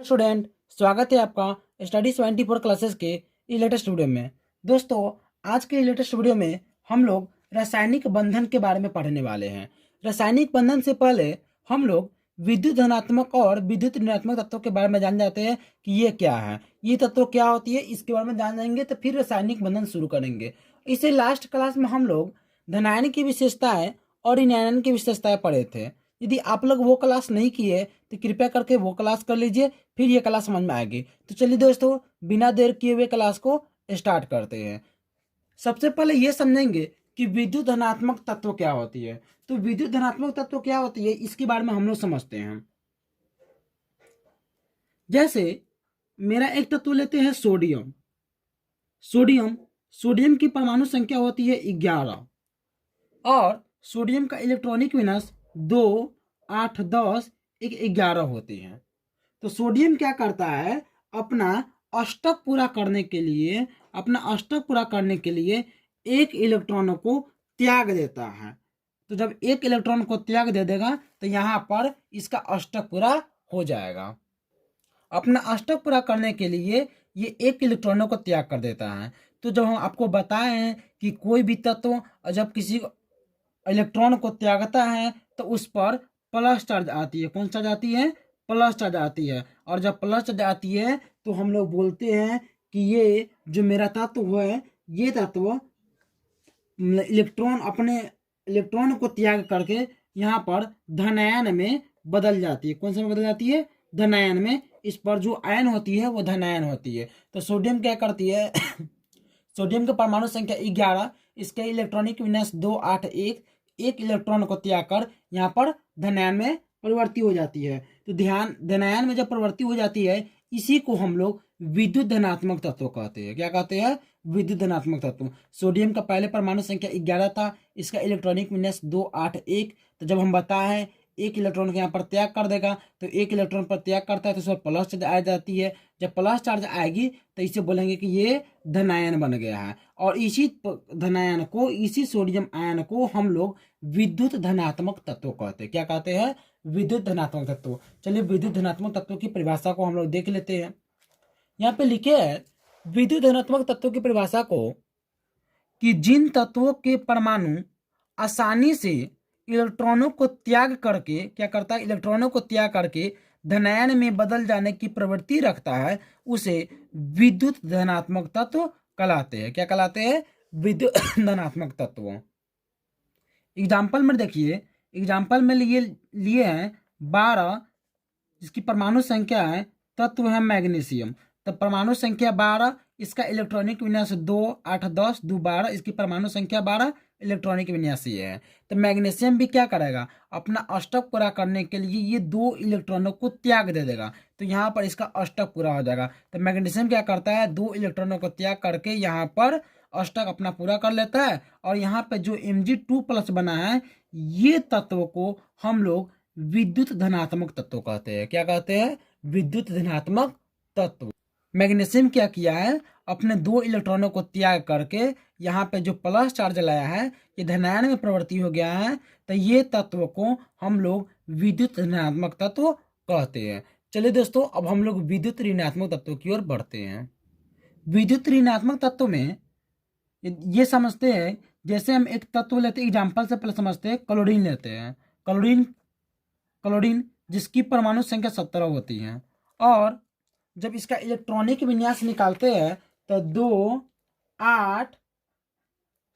Student, स्वागत है आपका स्टडी 24 क्लासेस के इस लेटेस्ट वीडियो में। दोस्तों, आज के लेटेस्ट वीडियो में हम लोग रासायनिक बंधन के बारे में पढ़ने वाले हैं। रासायनिक बंधन से पहले हम लोग विद्युत धनात्मक और विद्युत ऋणात्मक तत्वों के बारे में जान जाते हैं कि ये क्या है, ये तत्व क्या होती है, इसके बारे में जान जाएंगे तो फिर रासायनिक बंधन शुरू करेंगे। इसे लास्ट क्लास में हम लोग धनायन की विशेषताएं और ऋणायन की विशेषताएं पढ़े थे। यदि आप लोग वो क्लास नहीं किए तो कृपया करके वो क्लास कर लीजिए, फिर ये क्लास समझ में आएगी। तो चलिए दोस्तों, बिना देर किए हुए क्लास को स्टार्ट करते हैं। सबसे पहले ये समझेंगे कि विद्युत धनात्मक तत्व क्या होती है। तो विद्युत धनात्मक तत्व क्या होती है, इसके बारे में हम लोग समझते हैं। जैसे मेरा एक तत्व लेते हैं सोडियम। सोडियम सोडियम की परमाणु संख्या होती है 11 और सोडियम का इलेक्ट्रॉनिक विन्यास 2, 8, 10, 11 होती है। तो सोडियम क्या करता है, अपना अष्टक पूरा करने के लिए एक इलेक्ट्रॉन को त्याग देता है। तो जब एक इलेक्ट्रॉन को त्याग दे देगा तो यहाँ पर इसका अष्टक पूरा हो जाएगा। अपना अष्टक पूरा करने के लिए ये एक इलेक्ट्रॉनों को त्याग कर देता है। तो जब हम आपको बताए हैं कि कोई भी तत्व जब किसी इलेक्ट्रॉन को त्यागता है तो उस पर प्लस चार्ज आती है। कौन चार्ज आती है? प्लस चार्ज आती है। और जब प्लस चार्ज आती है तो हम लोग बोलते हैं कि ये जो मेरा तत्व है, ये तत्व अपने इलेक्ट्रॉन को त्याग करके यहाँ पर धनायन में बदल जाती है। कौन सा में बदल जाती है? धनायन में। इस पर जो आयन होती है वो धनायन होती है। तो सोडियम क्या करती है सोडियम की परमाणु संख्या 11, इसके इलेक्ट्रॉनिक विन्यास 2, 8, 1, एक इलेक्ट्रॉन को त्याग कर यहाँ पर धनायन में परिवर्ती हो जाती है। तो धनायन में जब परिवर्ती हो जाती है, इसी को हम लोग विद्युत धनात्मक तत्व कहते हैं। क्या कहते हैं? विद्युत धनात्मक तत्व। सोडियम का पहले परमाणु संख्या 11 था, इसका इलेक्ट्रॉनिक विन्यास 2, 8, 1। तो जब हम बताएं एक इलेक्ट्रॉन को यहाँ पर त्याग कर देगा, तो एक इलेक्ट्रॉन पर त्याग करता है तो उस पर प्लस चार्ज आ जाती है। जब प्लस चार्ज आएगी तो इसे बोलेंगे कि ये धनायन बन गया है। और इसी धनायन को, इसी सोडियम आयन को हम लोग विद्युत धनात्मक तत्व कहते हैं। क्या कहते हैं? विद्युत धनात्मक तत्व। चलिए विद्युत धनात्मक तत्व की परिभाषा को हम लोग देख लेते हैं। यहाँ पे लिखे है विद्युत धनात्मक तत्व की परिभाषा को कि जिन तत्वों के परमाणु आसानी से इलेक्ट्रॉनों को त्याग करके क्या करता है, इलेक्ट्रॉनों को त्याग करके धनायन में बदल जाने की प्रवृत्ति रखता है, उसे विद्युत धनात्मक तत्व कहलाते हैं। क्या कहलाते हैं? विद्युत धनात्मक तत्व। एग्जाम्पल में देखिए, एग्जाम्पल में लिए हैं 12, जिसकी परमाणु संख्या है, तत्व है मैग्नीशियम। तो परमाणु संख्या 12, इसका इलेक्ट्रॉनिक विन्यास 2, 8, 10, 2, 12, इसकी परमाणु संख्या 12, इलेक्ट्रॉनिक विन्यास ये है। तो मैग्नीशियम भी क्या करेगा, अपना अष्टक पूरा करने के लिए ये 2 इलेक्ट्रॉनों को त्याग दे देगा। तो यहाँ पर इसका अष्टक पूरा हो जाएगा। तो मैग्नीशियम क्या करता है, 2 इलेक्ट्रॉनों को त्याग करके यहाँ पर अष्टक अपना पूरा कर लेता है। और यहाँ पे जो Mg2+ बना है, ये तत्व को हम लोग विद्युत धनात्मक तत्व कहते हैं। क्या कहते हैं? विद्युत धनात्मक तत्व। मैग्नीशियम क्या किया है, अपने 2 इलेक्ट्रॉनों को त्याग करके यहाँ पे जो प्लस चार्ज लाया है, ये धनायन में प्रवृत्ति हो गया है। तो ये तत्व को हम लोग विद्युत धनात्मक तत्व कहते हैं। चलिए दोस्तों, अब हम लोग विद्युत ऋणात्मक तत्व की ओर बढ़ते हैं। विद्युत ऋणात्मक तत्व में ये समझते हैं, जैसे हम एक तत्व लेते हैं, एग्जाम्पल से पहले समझते हैं, क्लोरीन लेते हैं। क्लोरीन जिसकी परमाणु संख्या 17 होती है, और जब इसका इलेक्ट्रॉनिक विन्यास निकालते हैं तो 2, 8,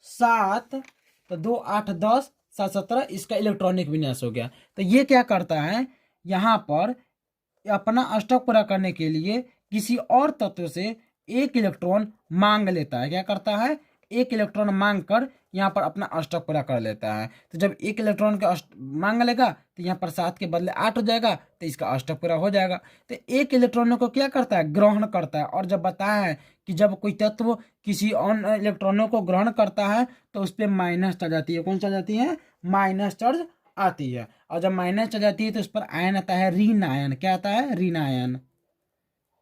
7, तो 2, 8, 10, 7, 17, इसका इलेक्ट्रॉनिक विन्यास हो गया। तो ये क्या करता है, यहाँ पर अपना अष्टक पूरा करने के लिए किसी और तत्व से एक इलेक्ट्रॉन मांग लेता है। क्या करता है? एक इलेक्ट्रॉन मांग कर यहाँ पर अपना अष्टक पूरा कर लेता है। तो जब एक इलेक्ट्रॉन का मांग लेगा तो यहाँ पर 7 के बदले 8 हो जाएगा, तो इसका अष्टक पूरा हो जाएगा। तो एक इलेक्ट्रॉनों को क्या करता है, ग्रहण करता है। और जब बताया है कि जब कोई तत्व किसी अन्य इलेक्ट्रॉनों को ग्रहण करता है तो उस पर माइनस चार्ज आती है। कौन चार्ज आती है? माइनस चार्ज आती है। और जब माइनस चार्ज आती है तो उस पर आयन आता है, ऋण आयन। क्या आता है? ऋण आयन।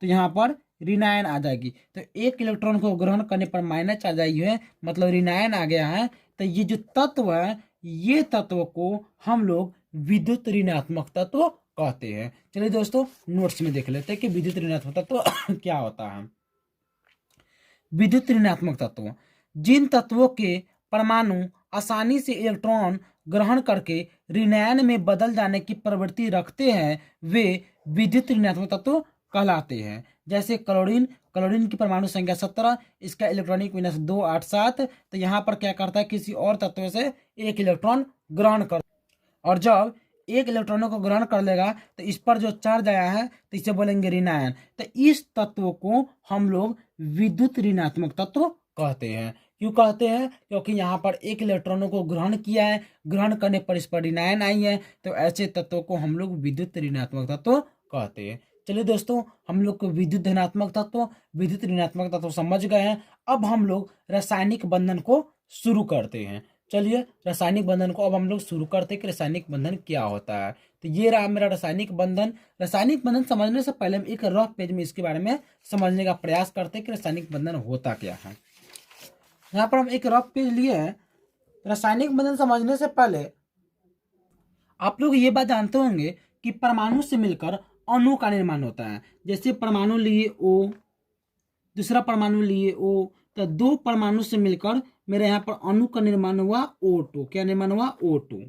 तो यहाँ पर ऋणायन आ जाएगी। तो एक इलेक्ट्रॉन को ग्रहण करने पर माइनस चार्ज आई है, मतलब ऋणायन आ गया है। तो ये जो तत्व है, ये तत्व को हम लोग विद्युत ऋणात्मक तत्व कहते हैं। चलिए दोस्तों नोट्स में देख लेते हैं कि विद्युत ऋणात्मक तत्व क्या होता है। विद्युत ऋणात्मक तत्व जिन तत्वों के परमाणु आसानी से इलेक्ट्रॉन ग्रहण करके ऋणायन में बदल जाने की प्रवृत्ति रखते हैं वे विद्युत ऋणात्मक तत्व कहलाते हैं। जैसे क्लोरीन, क्लोरीन की परमाणु संख्या 17, इसका इलेक्ट्रॉनिक विन्यास 287। तो यहाँ पर क्या करता है, किसी और तत्व से एक इलेक्ट्रॉन ग्रहण कर, और जब एक इलेक्ट्रॉनों को ग्रहण कर लेगा तो इस पर जो चार्ज आया है तो इसे बोलेंगे ऋणायन। तो इस तत्व को हम लोग विद्युत ऋणात्मक तत्व कहते हैं। क्यों कहते हैं? क्योंकि यहाँ पर एक इलेक्ट्रॉनों को ग्रहण किया है, ग्रहण करने पर इस पर ऋणायन आई है, तो ऐसे तत्वों को हम लोग विद्युत ऋणात्मक तत्व कहते हैं। चलिए दोस्तों हम लोग को विद्युत धनात्मक तत्व, विद्युत ऋणात्मक तत्व समझ गए हैं। अब हम लोग रासायनिक बंधन को शुरू करते हैं। चलिए रासायनिक बंधन को अब हम लोग शुरू करते हैं कि रासायनिक बंधन क्या होता है। तो ये रहा मेरा रासायनिक बंधन। रासायनिक बंधन समझने से पहले हम एक रफ पेज में इसके बारे में समझने का प्रयास करते हैं कि रासायनिक बंधन होता क्या है। यहाँ पर हम एक रफ पेज लिए हैं। रासायनिक बंधन समझने से पहले आप लोग ये बात जानते होंगे कि परमाणु से मिलकर अणु का निर्माण होता है। जैसे परमाणु लिए O, दूसरा परमाणु लिए O, तो दो परमाणु से मिलकर मेरे यहाँ पर अणु का निर्माण हुआ O2। क्या निर्माण हुआ? O2।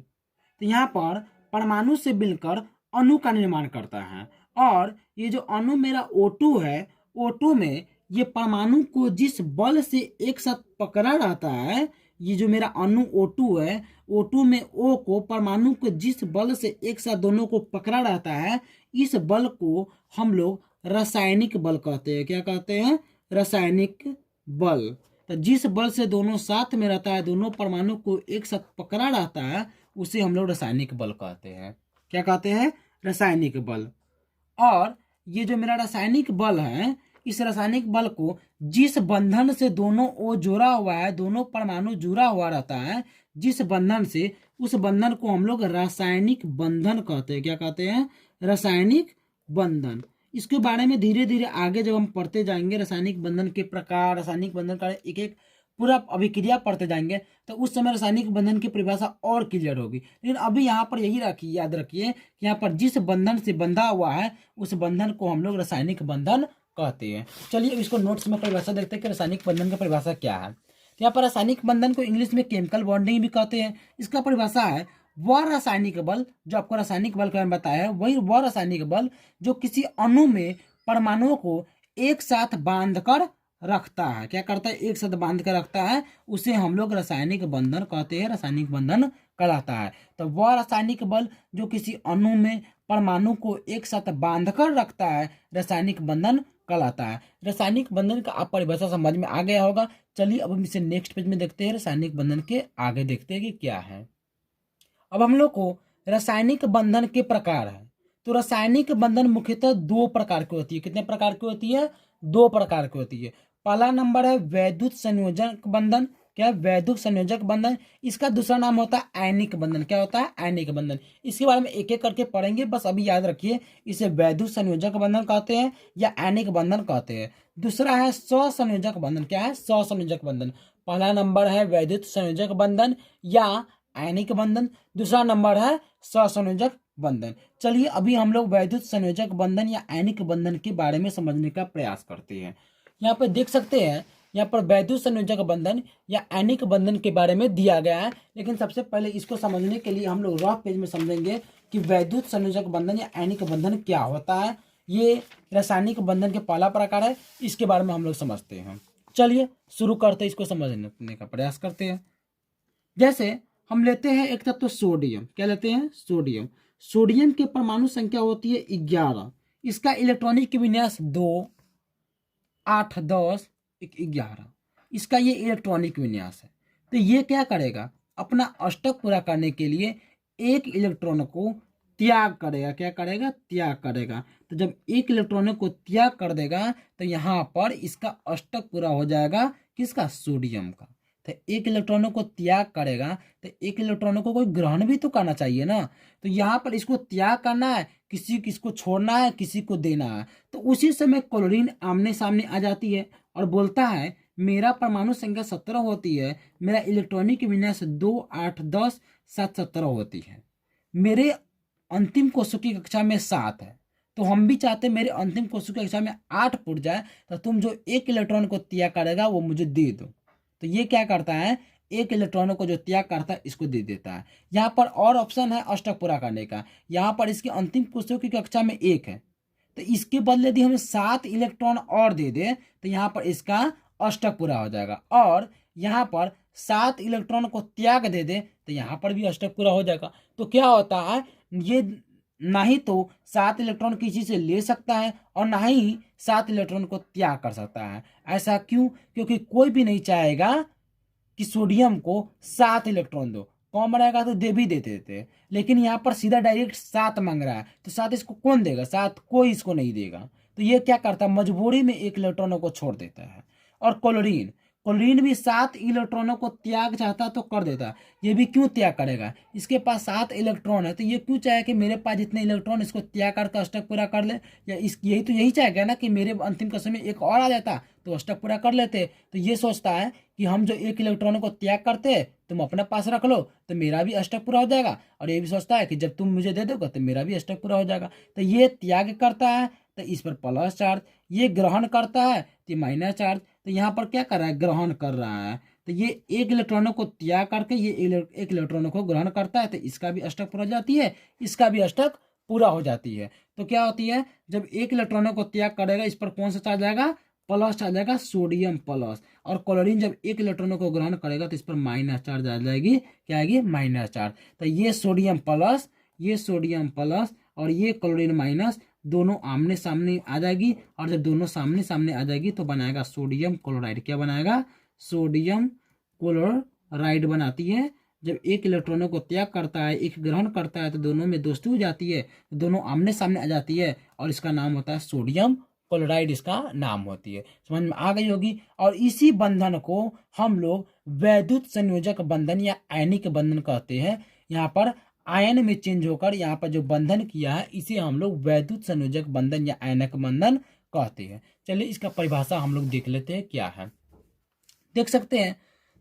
तो यहाँ पर परमाणु से मिलकर अणु का निर्माण करता है, और ये जो अणु मेरा O2 है, O2 में ये परमाणु को जिस बल से एक साथ पकड़ा रहता है, ये जो मेरा अणु O2 है, O2 में O को परमाणु को जिस बल से एक साथ दोनों को पकड़ा रहता है, इस बल को हम लोग रासायनिक बल कहते हैं। क्या कहते हैं? रासायनिक बल। तो जिस बल से दोनों साथ में रहता है, दोनों परमाणु को एक साथ पकड़ा रहता है, उसे हम लोग रासायनिक बल कहते हैं। क्या कहते हैं? रासायनिक बल। और ये जो मेरा रासायनिक बल है, इस रासायनिक बल को जिस बंधन से दोनों ओ जुड़ा हुआ है, दोनों परमाणु जुड़ा हुआ रहता है, जिस बंधन से, उस बंधन को हम लोग रासायनिक बंधन कहते हैं। क्या कहते हैं? रासायनिक बंधन। इसके बारे में धीरे धीरे आगे जब हम पढ़ते जाएंगे, रासायनिक बंधन के प्रकार, रासायनिक बंधन का एक एक पूरा अभिक्रिया पढ़ते जाएंगे, तो उस समय रासायनिक बंधन की परिभाषा और क्लियर होगी। लेकिन अभी यहाँ पर यही रखिए, याद रखिए कि यहाँ पर जिस बंधन से बंधा हुआ है, उस बंधन को हम लोग रासायनिक बंधन कहते हैं। चलिए अब इसको नोट्स में परिभाषा देखते हैं कि रासायनिक बंधन की परिभाषा क्या है। तो यहाँ पर रासायनिक बंधन को इंग्लिश में केमिकल बॉन्डिंग भी कहते हैं। इसका परिभाषा है वह रासायनिक बल, जो आपको रासायनिक बल का मैंने बताया है, वही वह रासायनिक बल जो किसी अणु में परमाणुओं को एक साथ बांध कर रखता है। क्या करता है? एक साथ बांध कर रखता है, उसे हम लोग रासायनिक बंधन कहते हैं, रासायनिक बंधन कहलाता है। तो वह रासायनिक बल जो किसी अणु में परमाणु को एक साथ बांध कर रखता है, रासायनिक बंधन कहलाता है। रासायनिक बंधन का आप परिभाषा समझ में आ गया होगा। चलिए अब हम इसे नेक्स्ट पेज में देखते हैं, रासायनिक बंधन के आगे देखते हैं कि क्या है। अब हम लोग को रासायनिक बंधन के प्रकार है। तो रासायनिक बंधन मुख्यतः दो प्रकार की होती है। कितने प्रकार की होती है? दो प्रकार की होती है। पहला नंबर है वैद्युत संयोजक बंधन। क्या है? वैद्युत संयोजक बंधन। इसका दूसरा नाम होता है आयनिक बंधन। क्या होता है? आयनिक बंधन। इसके बारे में एक एक करके पढ़ेंगे, बस अभी याद रखिए, इसे वैद्युत संयोजक बंधन कहते हैं या आयनिक बंधन कहते हैं। दूसरा है सहसंयोजक बंधन। क्या है? सहसंयोजक बंधन। पहला नंबर है वैद्युत संयोजक बंधन या आयनिक बंधन, दूसरा नंबर है सहसंयोजक बंधन। चलिए अभी हम लोग वैद्युत संयोजक बंधन या आयनिक बंधन के बारे में समझने का प्रयास करते हैं। यहाँ पर देख सकते हैं, यहाँ पर वैद्युत संयोजक बंधन या आयनिक बंधन के बारे में दिया गया है। लेकिन सबसे पहले इसको समझने के लिए हम लोग रफ पेज में समझेंगे कि वैद्युत संयोजक बंधन या आयनिक बंधन क्या होता है। ये रासायनिक बंधन के पहला प्रकार है, इसके बारे में हम लोग समझते हैं। चलिए शुरू करते हैं, इसको समझने का प्रयास करते हैं। जैसे हम लेते हैं एक तत्व सोडियम। क्या लेते हैं? सोडियम। सोडियम की परमाणु संख्या होती है 11। इसका इलेक्ट्रॉनिक विन्यास 2, 8, 10, 11। इसका ये इलेक्ट्रॉनिक विन्यास है। तो ये क्या करेगा? अपना अष्टक पूरा करने के लिए एक इलेक्ट्रॉन को त्याग करेगा। क्या करेगा? त्याग करेगा। तो जब एक इलेक्ट्रॉन को त्याग कर देगा तो यहाँ पर इसका अष्टक पूरा हो जाएगा। किसका? सोडियम का। तो एक इलेक्ट्रॉनों को त्याग करेगा तो एक इलेक्ट्रॉनों को कोई ग्रहण भी तो करना चाहिए ना। तो यहाँ पर इसको त्याग करना है, किसी किसको छोड़ना है, किसी को देना है। तो उसी समय क्लोरीन आमने सामने आ जाती है और बोलता है मेरा परमाणु संख्या 17 होती है, मेरा इलेक्ट्रॉनिक विन्यास 2, 8, 10, 7, 17 होती है। मेरे अंतिम कोशिका की कक्षा में 7 है, तो हम भी चाहते हैं मेरे अंतिम कोशिका की कक्षा में 8 पुट जाए, तो तुम जो 1 इलेक्ट्रॉन को त्याग करेगा वो मुझे दे दो। तो ये क्या करता है, 1 इलेक्ट्रॉनों को जो त्याग करता है इसको दे देता है। यहाँ पर और ऑप्शन है अष्टक पूरा करने का। यहाँ पर इसकी अंतिम कोशिका की कक्षा में 1 है, तो इसके बदले यदि हमें 7 इलेक्ट्रॉन और दे दे तो यहाँ पर इसका अष्टक पूरा हो जाएगा। और यहाँ पर 7 इलेक्ट्रॉन को त्याग दे दे तो यहाँ पर भी अष्टक पूरा हो जाएगा। तो क्या होता है, ये ना ही तो 7 इलेक्ट्रॉन किसी से ले सकता है और ना ही 7 इलेक्ट्रॉन को त्याग कर सकता है। ऐसा क्यों? क्योंकि कोई भी नहीं चाहेगा कि सोडियम को 7 इलेक्ट्रॉन दो, कॉमन रहेगा तो दे भी देते थे, लेकिन यहाँ पर सीधा डायरेक्ट 7 मांग रहा है, तो 7 इसको कौन देगा? 7 कोई इसको नहीं देगा। तो ये क्या करता है, मजबूरी में 1 इलेक्ट्रॉनों को छोड़ देता है। और क्लोरीन, क्लोरीन भी 7 इलेक्ट्रॉनों को त्याग चाहता तो कर देता, ये भी क्यों त्याग करेगा? इसके पास 7 इलेक्ट्रॉन है, तो ये क्यों चाहे कि मेरे पास जितने इलेक्ट्रॉन इसको त्याग करके अष्टक पूरा कर ले? या इस यही चाहेगा ना कि मेरे अंतिम कक्षा में एक और आ जाता तो अष्टक पूरा कर लेते। तो ये सोचता है कि हम जो 1 इलेक्ट्रॉनों को त्याग करते तुम अपने पास रख लो तो मेरा भी अष्टक पूरा हो जाएगा, और ये भी सोचता है कि जब तुम मुझे दे दोगे तो मेरा भी अष्टक पूरा हो जाएगा। तो ये त्याग करता है तो इस पर प्लस चार्ज, ये ग्रहण करता है तो माइनस चार्ज। तो यहाँ पर क्या कर रहा है, ग्रहण कर रहा है। तो ये 1 इलेक्ट्रॉनों को त्याग करके ये 1 इलेक्ट्रॉनों को ग्रहण करता है, तो इसका भी अष्टक पूरा हो जाती है, इसका भी अष्टक पूरा हो जाती है। तो क्या होती है, जब 1 इलेक्ट्रॉनों को त्याग करेगा इस पर कौन सा चार्ज आएगा, प्लस चार्ज आएगा, सोडियम प्लस। और क्लोरीन जब 1 इलेक्ट्रॉनों को ग्रहण करेगा तो इस पर माइनस चार्ज आ जाएगी, क्या आएगी, माइनस चार्ज। तो ये सोडियम प्लस, ये सोडियम प्लस और ये क्लोरीन माइनस दोनों आमने सामने आ जाएगी, और जब दोनों सामने सामने आ जाएगी तो बनाएगा सोडियम क्लोराइड। क्या बनाएगा, सोडियम क्लोराइड बनाती है। जब 1 इलेक्ट्रॉनों को त्याग करता है, 1 ग्रहण करता है, तो दोनों में दोस्ती हो जाती है, दोनों आमने सामने आ जाती है और इसका नाम होता है सोडियम क्लोराइड, इसका नाम होती है। समझ में आ गई होगी। और इसी बंधन को हम लोग वैद्युत संयोजक बंधन या आयनिक बंधन कहते हैं। यहाँ पर आयन में चेंज होकर यहाँ पर जो बंधन किया है इसे हम लोग वैद्युत संयोजक बंधन या आयनक बंधन कहते हैं। चलिए इसका परिभाषा हम लोग देख लेते हैं क्या है। देख सकते हैं,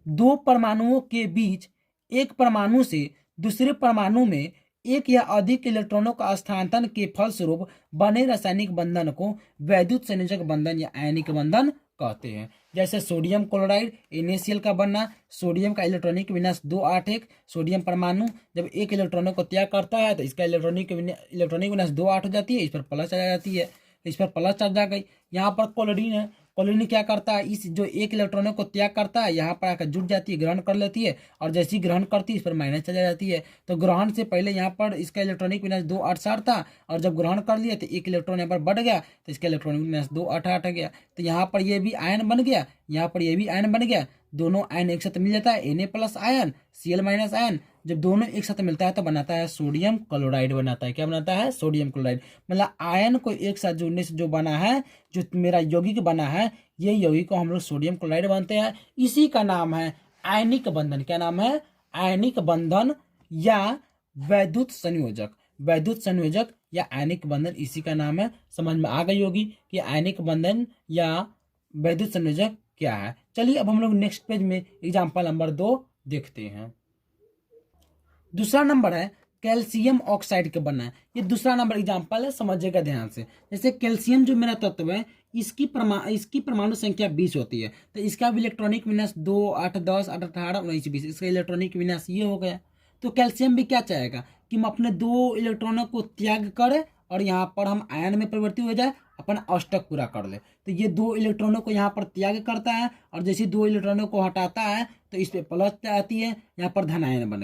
2 परमाणुओं के बीच एक परमाणु से दूसरे परमाणु में 1 या अधिक इलेक्ट्रॉनों का स्थानांतरण के फलस्वरूप बने रासायनिक बंधन को वैद्युत संयोजक बंधन या आयनिक बंधन कहते हैं। जैसे सोडियम क्लोराइड NaCl का बनना, सोडियम का इलेक्ट्रॉनिक विन्यास 281, सोडियम परमाणु जब 1 इलेक्ट्रॉनों को त्याग करता है तो इसका इलेक्ट्रॉनिक विन्यास 28 हो जाती है, इस पर प्लस आ जाती है, इस पर प्लस चार्ज आ गई। यहाँ पर क्लोरीन है, क्लोरीन क्या करता है, इस जो 1 इलेक्ट्रॉनों को त्याग करता है यहाँ पर आकर जुट जाती है, ग्रहण कर लेती है, और जैसी ग्रहण करती है इस पर माइनस चला जाती है। तो ग्रहण से पहले यहाँ पर इसका इलेक्ट्रॉनिक विन्यास 284 था, और जब ग्रहण कर लिया तो 1 इलेक्ट्रॉन यहाँ पर बढ़ गया तो इसका इलेक्ट्रॉनिक विन्यास 288 गया। तो यहाँ पर ये भी आयन बन गया, यहाँ पर ये भी आयन बन गया, दोनों आयन एक साथ मिल जाता है, Na plus ion Cl minus ion. जब दोनों एक साथ मिलता है तो बनाता है सोडियम क्लोराइड बनाता है। क्या बनाता है, सोडियम क्लोराइड। मतलब आयन को एक साथ जुड़ने से जो बना है, जो मेरा यौगिक बना है, ये यौगिक को हम लोग सोडियम क्लोराइड बनते हैं। इसी का नाम है आयनिक बंधन। क्या नाम है, आयनिक बंधन या वैद्युत संयोजक। वैद्युत संयोजक या आयनिक बंधन इसी का नाम है। समझ में आ गई होगी कि आयनिक बंधन या वैद्युत संयोजक क्या है। चलिए अब हम लोग नेक्स्ट पेज में एग्जाम्पल नंबर 2 देखते हैं। दूसरा नंबर है कैल्शियम ऑक्साइड के बनना है। ये दूसरा नंबर एग्जाम्पल है, समझिएगा ध्यान से। जैसे कैल्शियम जो मेरा तत्व है इसकी परमाणु संख्या 20 होती है, तो इसका भी इलेक्ट्रॉनिक विन्यास 2, 8, 10, 8, 18, 19, 20, इसका इलेक्ट्रॉनिक विन्यास ये हो गया। तो कैल्शियम भी क्या चाहेगा कि हम अपने 2 इलेक्ट्रॉनों को त्याग करें और यहाँ पर हम आयन में परिवर्तित हो जाए, अपना अष्टक पूरा कर ले। तो ये 2 इलेक्ट्रॉनों को यहाँ पर त्याग करता है, और जैसे 2 इलेक्ट्रॉनों को हटाता है तो इस पर प्लस आती है, यहाँ पर धन आयन बन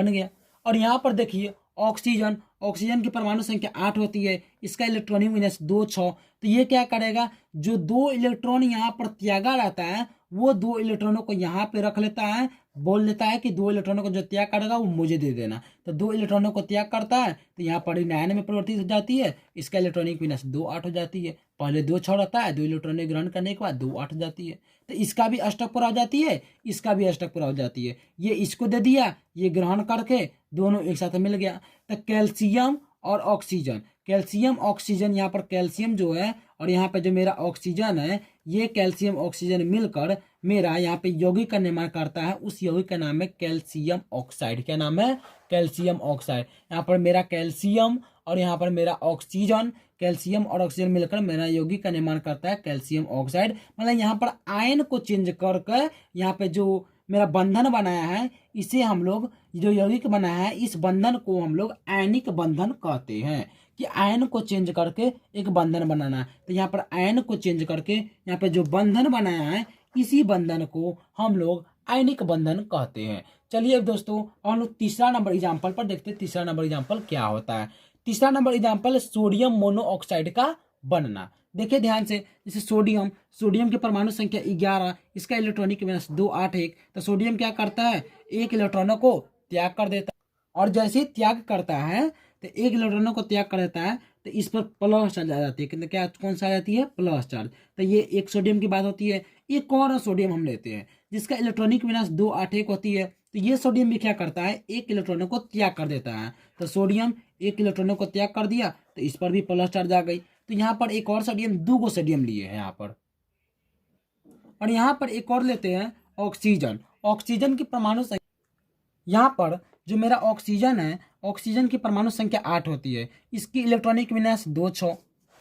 गया। और यहाँ पर देखिए ऑक्सीजन, ऑक्सीजन की परमाणु संख्या 8 होती है, इसका इलेक्ट्रॉनिक विन्यास 2, 6। तो ये क्या करेगा, जो 2 इलेक्ट्रॉन यहाँ पर त्यागा रहता है वो 2 इलेक्ट्रॉनों को यहाँ पे रख लेता है, बोल देता है कि 2 इलेक्ट्रॉनों को जो त्याग करेगा वो मुझे दे देना। तो 2 इलेक्ट्रॉनों को त्याग करता है तो यहाँ पर आयन में परिवर्तित हो जाती है, इसका इलेक्ट्रॉनिक विन्यास 2, 8 हो जाती है। पहले 2 6 रहता है, 2 इलेक्ट्रॉनिक ग्रहण करने के बाद 2, 8 हो जाती है। तो इसका भी अष्टक पूरा हो जाती है, इसका भी अष्टक पूरा हो जाती है। ये इसको दे दिया, ये ग्रहण करके दोनों एक साथ मिल गया। तो कैल्शियम और ऑक्सीजन, कैल्शियम ऑक्सीजन, यहाँ पर कैल्शियम जो है और यहाँ पे जो मेरा ऑक्सीजन है ये कैल्शियम ऑक्सीजन मिलकर मेरा यहाँ पे यौगिक का निर्माण करता है। उस यौगिक का नाम है कैल्शियम ऑक्साइड। क्या नाम है? Calcium oxide. यहाँ पर मेरा कैल्शियम और यहाँ पर मेरा ऑक्सीजन, कैल्शियम और ऑक्सीजन मिलकर मेरा यौगिक का निर्माण करता है कैल्शियम ऑक्साइड। मतलब यहाँ पर आयन को चेंज करके यहाँ पे जो मेरा बंधन बनाया है, इसे हम लोग जो यौगिक बनाया है, इस बंधन को हम लोग आयनिक बंधन कहते हैं। कि आयन को चेंज करके एक बंधन बनाना है। तो यहाँ पर आयन को चेंज करके यहाँ पे जो बंधन बनाया है, इसी बंधन को हम लोग आयनिक बंधन कहते हैं। चलिए अब दोस्तों हम लोग तीसरा नंबर एग्जाम्पल पर देखते हैं तीसरा नंबर एग्जाम्पल क्या होता है। तीसरा नंबर एग्जाम्पल सोडियम मोनोऑक्साइड का बनना। देखिए ध्यान से, जैसे सोडियम की परमाणु संख्या 11, इसका इलेक्ट्रॉनिक विन्यास 281। तो सोडियम क्या करता है? एक इलेक्ट्रॉनों को त्याग कर देता है, और जैसे ही त्याग करता है तो एक इलेक्ट्रॉनों को त्याग कर देता है, तो इस पर प्लस चार्ज आ जाती है। कितने क्या कौन सा आ जाती है? Plus charge. तो ये एक सोडियम की बात होती है। एक और सोडियम हम लेते हैं जिसका इलेक्ट्रॉनिक विन्यास 281 होती है। तो ये सोडियम भी क्या करता है? एक इलेक्ट्रॉनों को त्याग कर देता है। तो सोडियम एक इलेक्ट्रॉनों को त्याग कर दिया, तो इस पर भी प्लस चार्ज आ गई। तो यहाँ पर एक और सोडियम, 2 सोडियम लिए हैं यहाँ पर। और यहाँ पर एक और लेते हैं ऑक्सीजन। ऑक्सीजन की परमाणु संख्या, यहाँ पर जो मेरा ऑक्सीजन है, ऑक्सीजन की परमाणु संख्या 8 होती है। इसकी इलेक्ट्रॉनिक विन्यास 2 6।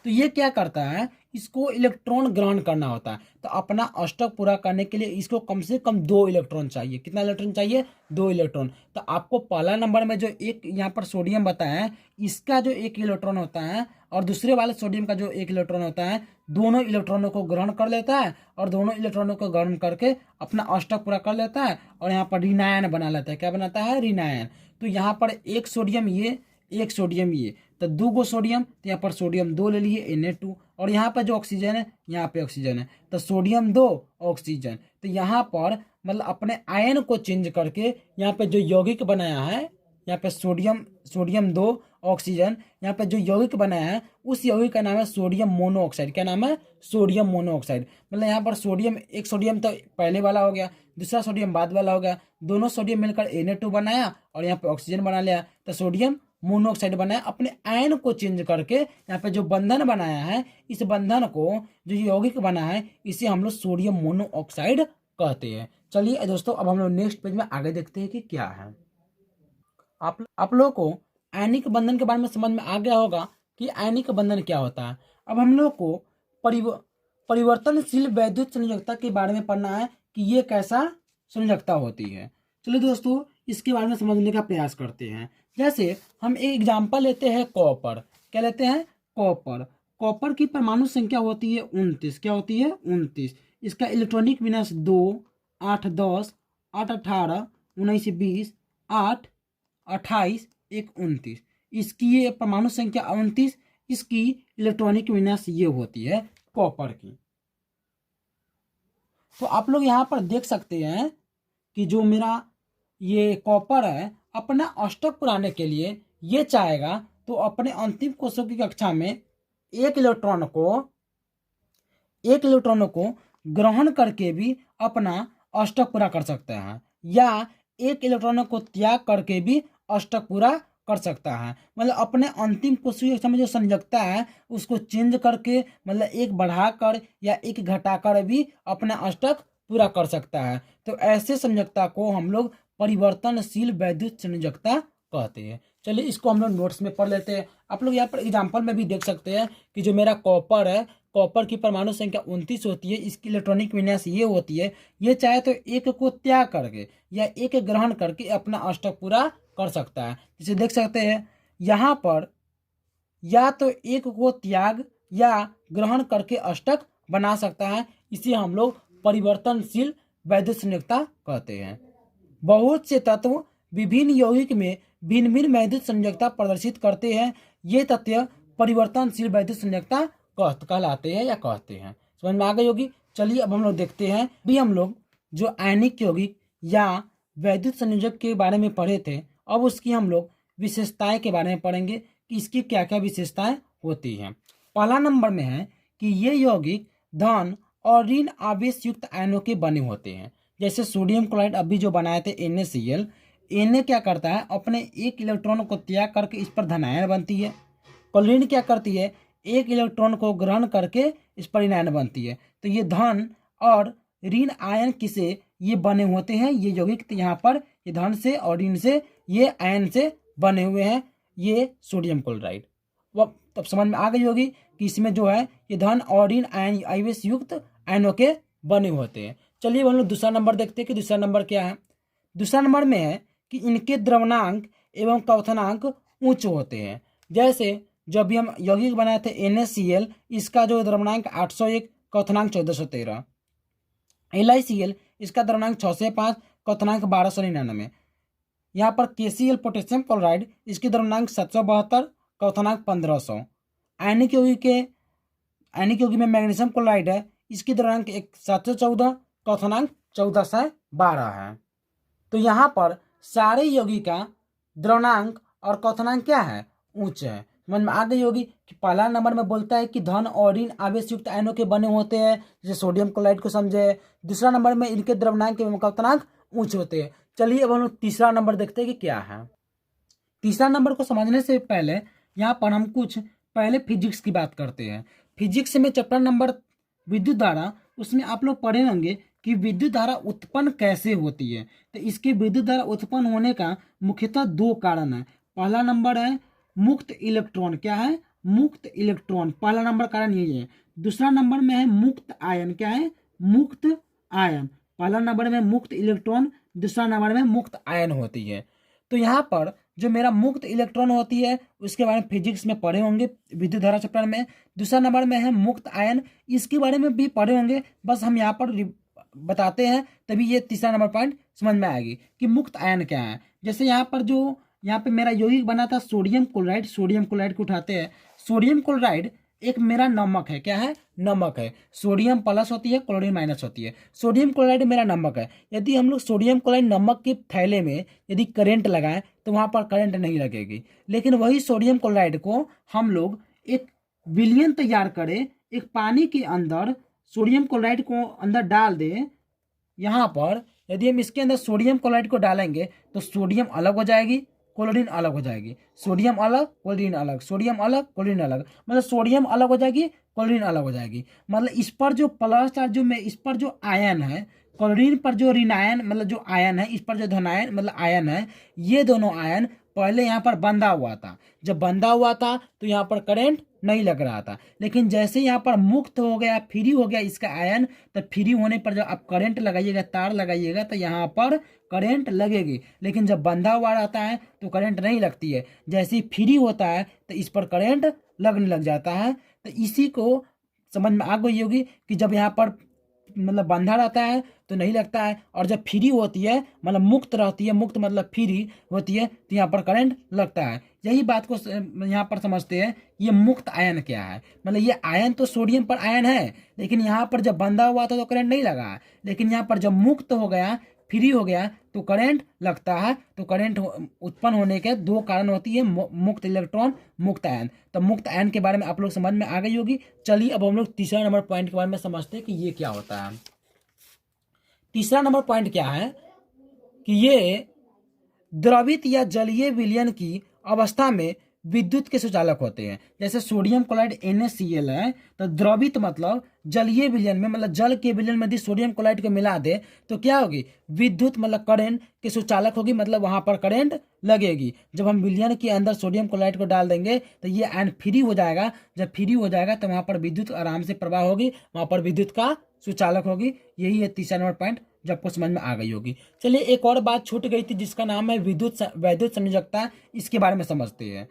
तो ये क्या करता है? इसको इलेक्ट्रॉन ग्रहण करना होता है। तो अपना अष्टक पूरा करने के लिए इसको कम से कम 2 इलेक्ट्रॉन चाहिए। कितना इलेक्ट्रॉन चाहिए? 2 इलेक्ट्रॉन। तो आपको पहला नंबर में जो एक यहाँ पर सोडियम बताया है, इसका जो 1 इलेक्ट्रॉन होता है और दूसरे वाले सोडियम का जो 1 इलेक्ट्रॉन होता है, दोनों इलेक्ट्रॉनों को ग्रहण कर लेता है और दोनों इलेक्ट्रॉनों को ग्रहण करके अपना अष्टक पूरा कर लेता है और यहाँ पर ऋणायन बना लेता है। क्या बनाता है? ऋणायन। तो यहाँ पर एक सोडियम ये, एक सोडियम ये, तो 2 सोडियम। तो यहाँ पर सोडियम 2 ले लिए, Na2। और यहाँ पर जो ऑक्सीजन है, यहाँ पे ऑक्सीजन है, तो सोडियम 2 ऑक्सीजन। तो यहाँ पर मतलब अपने आयन को चेंज करके यहाँ पे जो यौगिक बनाया है, यहाँ पे सोडियम 2 ऑक्सीजन, यहाँ पे जो यौगिक बनाया है, उस यौगिक का नाम है सोडियम मोनोऑक्साइड। क्या नाम है? Sodium monoxide. मतलब यहाँ पर सोडियम, एक सोडियम तो पहले वाला हो गया, दूसरा सोडियम बाद वाला हो गया, दोनों सोडियम मिलकर Na2 बनाया और यहाँ पे ऑक्सीजन बना लिया, तो सोडियम मोनोऑक्साइड बनाया। अपने आयन को चेंज करके यहाँ पे जो बंधन बनाया है, इस बंधन को जो यौगिक बना है, इसे हम लोग सोडियम मोनोऑक्साइड कहते हैं। चलिए दोस्तों अब हम लोग नेक्स्ट पेज में आगे देखते हैं कि क्या है। आप लोगों को आयनिक बंधन के बारे में समझ में आ गया होगा कि आयनिक बंधन क्या होता है। अब हम लोग को परिवर्तनशील वैद्युत संयोजकता के बारे में पढ़ना है कि ये कैसा संयोजकता होती है। चलिए दोस्तों इसके बारे में समझने का प्रयास करते हैं। जैसे हम एक एग्जाम्पल लेते हैं कॉपर। क्या लेते हैं? कॉपर। कॉपर की परमाणु संख्या होती है 29। क्या होती है? 29। इसका इलेक्ट्रॉनिक विन्यास 2 8 10 8 18 19 20 8 28 1 29। इसकी ये परमाणु संख्या 29। इसकी इलेक्ट्रॉनिक विन्यास ये होती है कॉपर की। तो आप लोग यहाँ पर देख सकते हैं कि जो मेरा ये कॉपर है, अपना अष्टक पुराने के लिए ये चाहेगा तो अपने अंतिम कोशों की कक्षा में एक इलेक्ट्रॉनों को ग्रहण करके भी अपना अष्टक पूरा कर सकता है, या एक इलेक्ट्रॉनों को त्याग करके भी अष्टक पूरा कर सकता है। मतलब अपने अंतिम कोशिका कक्षा में जो संयोजकता है उसको चेंज करके, मतलब एक बढ़ाकर या एक घटाकर भी अपना अष्टक पूरा कर सकता है। तो ऐसे संयोजकता को हम लोग परिवर्तनशील वैद्युत संयोजकता कहते हैं। चलिए इसको हम लोग नोट्स में पढ़ लेते हैं। आप लोग यहाँ पर एग्जाम्पल में भी देख सकते हैं कि जो मेरा कॉपर है, कॉपर की परमाणु संख्या 29 होती है। इसकी इलेक्ट्रॉनिक विन्यास ये होती है, ये चाहे तो एक को त्याग करके या एक ग्रहण करके अपना अष्टक पूरा कर सकता है। जैसे देख सकते हैं यहाँ पर या तो एक को त्याग या ग्रहण करके अष्टक बना सकता है। इसे हम लोग परिवर्तनशील वैद्युत संयोजकता कहते हैं। बहुत से तत्व विभिन्न यौगिक में भिन्न भिन्न वैद्युत संयोजकता प्रदर्शित करते हैं। ये तथ्य परिवर्तनशील वैद्युत संयोजकता कहलाते हैं या कहते हैं। समझ में आ गई होगी। चलिए अब हम लोग देखते हैं। अभी हम लोग जो आयनिक यौगिक या वैद्युत संयोजक के बारे में पढ़े थे, अब उसकी हम लोग विशेषताएं के बारे में पढ़ेंगे कि इसकी क्या क्या विशेषताएं होती हैं। पहला नंबर में है कि ये यौगिक धन और ऋण आवेश युक्त आयनों के बने होते हैं। जैसे सोडियम क्लोराइड अभी जो बनाए थे NaCl, Na क्या करता है? अपने एक इलेक्ट्रॉन को त्याग करके इस पर धनायन बनती है। क्लोरीन क्या करती है? एक इलेक्ट्रॉन को ग्रहण करके इस पर ऋण आयन बनती है। तो ये धन और ऋण आयन किसे ये बने होते हैं, ये यौगिक यहाँ पर ये धन से और ऋण से ये आयन से बने हुए हैं, ये सोडियम क्लोराइड। वह तब समझ में आ गई होगी कि इसमें जो है ये धन और ऋण आयन आवेश युक्त आयनों के बने होते हैं। चलिए हम लोग दूसरा नंबर देखते हैं कि दूसरा नंबर क्या है। दूसरा नंबर में है कि इनके द्रवणांक एवं क्वथनांक उच्च होते हैं। जैसे जब भी हम यौगिक बनाए थे NaCl, इसका जो द्रवणांक 801, क्वथनांक 1413। LiCl, इसका द्रवणांक 605, क्वथनांक 1299। यहाँ पर KCl पोटेशियम क्लोराइड, इसकी द्रवणांक 772, क्वथनांक 1500। आयनिक यौगिक में मैग्नीशियम क्लोराइड है, इसकी द्रवणांक 714, क्वथनांक 1412 है। तो यहाँ पर सारे यौगिक का द्रवणांक और क्वथनांक क्या है, उच्च है। समझ में आ गई होगी कि पहला नंबर में बोलता है कि धन और ऋण आवेश युक्त आयनों के बने होते हैं, जैसे सोडियम क्लोराइड को समझे। दूसरा नंबर में इनके द्रव्यमान एवं क्वथनांक उच्च होते हैं। चलिए अब हम लोग तीसरा नंबर देखते हैं कि क्या है। तीसरा नंबर को समझने से पहले यहाँ पर हम कुछ पहले फिजिक्स की बात करते हैं। फिजिक्स में चैप्टर नंबर विद्युत धारा, उसमें आप लोग पढ़े होंगे कि विद्युत धारा उत्पन्न कैसे होती है। तो इसके विद्युत धारा उत्पन्न होने का मुख्यतः दो कारण है। पहला नंबर है मुक्त इलेक्ट्रॉन, क्या है, मुक्त इलेक्ट्रॉन, पहला नंबर कारण यही है। दूसरा नंबर में है मुक्त आयन, क्या है, मुक्त आयन। पहला नंबर में मुक्त इलेक्ट्रॉन, दूसरा नंबर में मुक्त आयन होती है। तो यहाँ पर जो मेरा मुक्त इलेक्ट्रॉन होती है उसके बारे में फिजिक्स में पढ़े होंगे विद्युत धारा चैप्टर में। दूसरा नंबर में है मुक्त आयन, इसके बारे में भी पढ़े होंगे, बस हम यहाँ पर बताते हैं तभी ये तीसरा नंबर पॉइंट समझ में आएगी कि मुक्त आयन क्या है। जैसे यहाँ पे मेरा यौगिक बना था सोडियम क्लोराइड, सोडियम क्लोराइड को उठाते हैं। सोडियम क्लोराइड एक मेरा नमक है, क्या है, नमक है। सोडियम प्लस होती है, क्लोरीन माइनस होती है। सोडियम क्लोराइड मेरा नमक है। यदि हम लोग सोडियम क्लोराइड नमक के थैले में यदि करंट लगाएं तो वहाँ पर करंट नहीं लगेगी। लेकिन वही सोडियम क्लोराइड को हम लोग एक विलयन तैयार करें, एक पानी के अंदर सोडियम क्लोराइड को अंदर डाल दें। यहाँ पर यदि हम इसके अंदर सोडियम क्लोराइड को डालेंगे तो सोडियम अलग हो जाएगी, क्लोरीन अलग हो जाएगी, सोडियम अलग, क्लोरीन अलग, सोडियम अलग, क्लोरीन अलग, मतलब सोडियम अलग हो जाएगी, क्लोरीन अलग हो जाएगी। मतलब इस पर जो प्लस चार्ज जो में इस पर जो आयन है, क्लोरीन पर जो ऋण आयन मतलब जो आयन है, इस पर जो धन आयन मतलब आयन है, ये दोनों आयन पहले यहाँ पर बंधा हुआ था। जब बंधा हुआ था तो यहाँ पर करंट नहीं लग रहा था। लेकिन जैसे यहाँ पर मुक्त हो गया, फ्री हो गया इसका आयन, तो फ्री होने पर जब आप करंट लगाइएगा, तार लगाइएगा, तो यहाँ पर करंट लगेगी। लेकिन जब बंधा हुआ रहता है तो करंट नहीं लगती है। जैसे ही फ्री होता है तो इस पर करंट लगने लग जाता है। तो इसी को समझ में आ गई होगी कि जब यहाँ पर मतलब बंधा रहता है तो नहीं लगता है, और जब फ्री होती है मतलब मुक्त रहती है, मुक्त मतलब फ्री होती है, तो यहाँ पर करंट लगता है। यही बात को यहाँ पर समझते हैं ये मुक्त आयन क्या है। मतलब ये आयन तो सोडियम पर आयन है, लेकिन यहाँ पर जब बंधा हुआ था तो करंट नहीं लगा, लेकिन यहाँ पर जब मुक्त हो गया, फ्री हो गया, तो करंट लगता है। तो करंट उत्पन्न होने के दो कारण होती है, मुक्त इलेक्ट्रॉन, मुक्त आयन। तो मुक्त आयन के बारे में आप लोग समझ में आ गई होगी। चलिए अब हम लोग तीसरा नंबर पॉइंट के बारे में समझते हैं कि ये क्या होता है। तीसरा नंबर पॉइंट क्या है कि ये द्रवित या जलीय विलयन की अवस्था में विद्युत के सुचालक होते हैं। जैसे सोडियम क्लोराइड NaCl है, तो द्रवित मतलब जलीय विलयन में, मतलब जल के विलयन में यदि सोडियम क्लोराइड को मिला दे तो क्या होगी, विद्युत मतलब करंट के सुचालक होगी, मतलब वहां पर करंट लगेगी। जब हम विलयन के अंदर सोडियम क्लोराइड को डाल देंगे तो ये आयन फ्री हो जाएगा। जब फ्री हो जाएगा तो वहां पर विद्युत आराम से प्रवाह होगी, वहां पर विद्युत का सुचालक होगी। यही है तीसरा नंबर पॉइंट, जो आपको समझ में आ गई होगी। चलिए एक और बात छूट गई थी जिसका नाम है वैद्युत संयोजकता। इसके बारे में समझते हैं।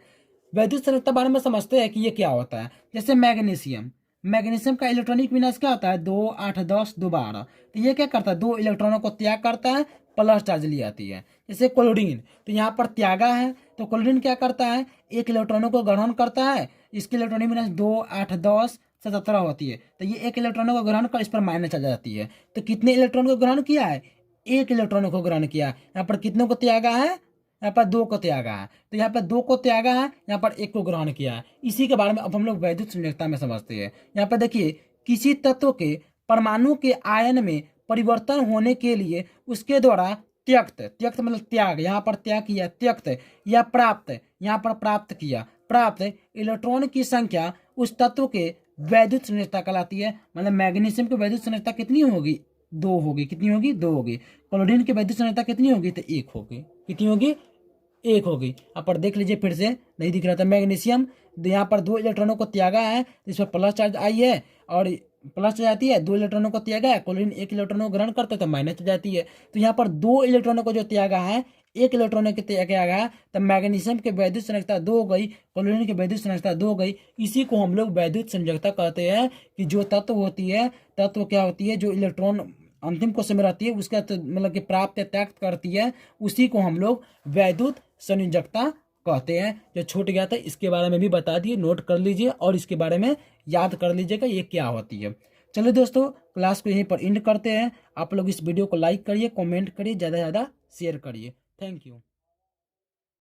वैद्युत संयोजकता बारे में समझते हैं कि ये क्या होता है। जैसे मैग्नीशियम का इलेक्ट्रॉनिक विन्यास क्या होता है, 2 8 10 2 12। तो ये क्या करता है, 2 इलेक्ट्रॉनों को त्याग करता है, प्लस चार्ज ले आती है। जैसे क्लोरीन, तो यहाँ पर त्यागा है, तो क्लोरीन क्या करता है, 1 इलेक्ट्रॉनों को ग्रहण करता है। इसकी इलेक्ट्रॉनिक विन्यास 2 8 10 17 होती है। तो ये 1 इलेक्ट्रॉनों को ग्रहण कर इस पर माइनस चार्ज जाती है। तो कितने इलेक्ट्रॉन को ग्रहण किया है, 1 इलेक्ट्रॉनों को ग्रहण किया। यहाँ पर कितनों को त्यागा है, यहाँ पर 2 को त्यागा है। तो यहाँ पर 2 को त्यागा है, यहाँ पर 1 को ग्रहण किया है। इसी के बारे में अब हम लोग वैद्युत संयोजकता में समझते हैं। यहाँ पर देखिए, किसी तत्व के परमाणु के आयन में परिवर्तन होने के लिए उसके द्वारा त्यक्त मतलब त्याग, यहाँ पर त्याग किया, त्यक्त या प्राप्त, यहाँ पर प्राप्त किया, प्राप्त इलेक्ट्रॉन की संख्या उस तत्व के वैद्युत संरचना कहलाती है। मतलब मैग्नीशियम की वैद्युत संरचना कितनी होगी? 2 होगी। कितनी होगी? 2 होगी। क्लोरीन की वैद्युत संरचना कितनी होगी? तो 1 होगी। कितनी होगी? 1 होगी। अब पर देख लीजिए, फिर से नहीं दिख रहा था। मैग्नीशियम यहाँ पर 2 इलेक्ट्रॉनों को त्यागा है, इस पर प्लस चार्ज आई है और प्लस चार्ज जाती है। 2 इलेक्ट्रॉनों को त्यागा है, क्लोरीन 1 इलेक्ट्रॉनों को ग्रहण करता है तो माइनस जाती है। तो यहाँ पर 2 इलेक्ट्रॉनों को जो त्यागा है, 1 इलेक्ट्रॉनों के त्यागा है, तब मैग्नीशियम के वैद्युत संरचना 2 हो गई, क्लोरीन की वैद्युत संरचना 2 हो गई। इसी को हम लोग वैद्युत संयोजकता कहते हैं कि जो तत्व होती है, तत्व क्या होती है, जो इलेक्ट्रॉन अंतिम क्वेश्चन में रहती है उसका मतलब कि प्राप्त या त्याग करती है, उसी को हम लोग वैद्युत संयोजकता कहते हैं। जो छूट गया था इसके बारे में भी बता दिए, नोट कर लीजिए और इसके बारे में याद कर लीजिएगा ये क्या होती है। चलिए दोस्तों, क्लास को यहीं पर एंड करते हैं। आप लोग इस वीडियो को लाइक करिए, कमेंट करिए, ज़्यादा से ज़्यादा शेयर करिए। Thank you.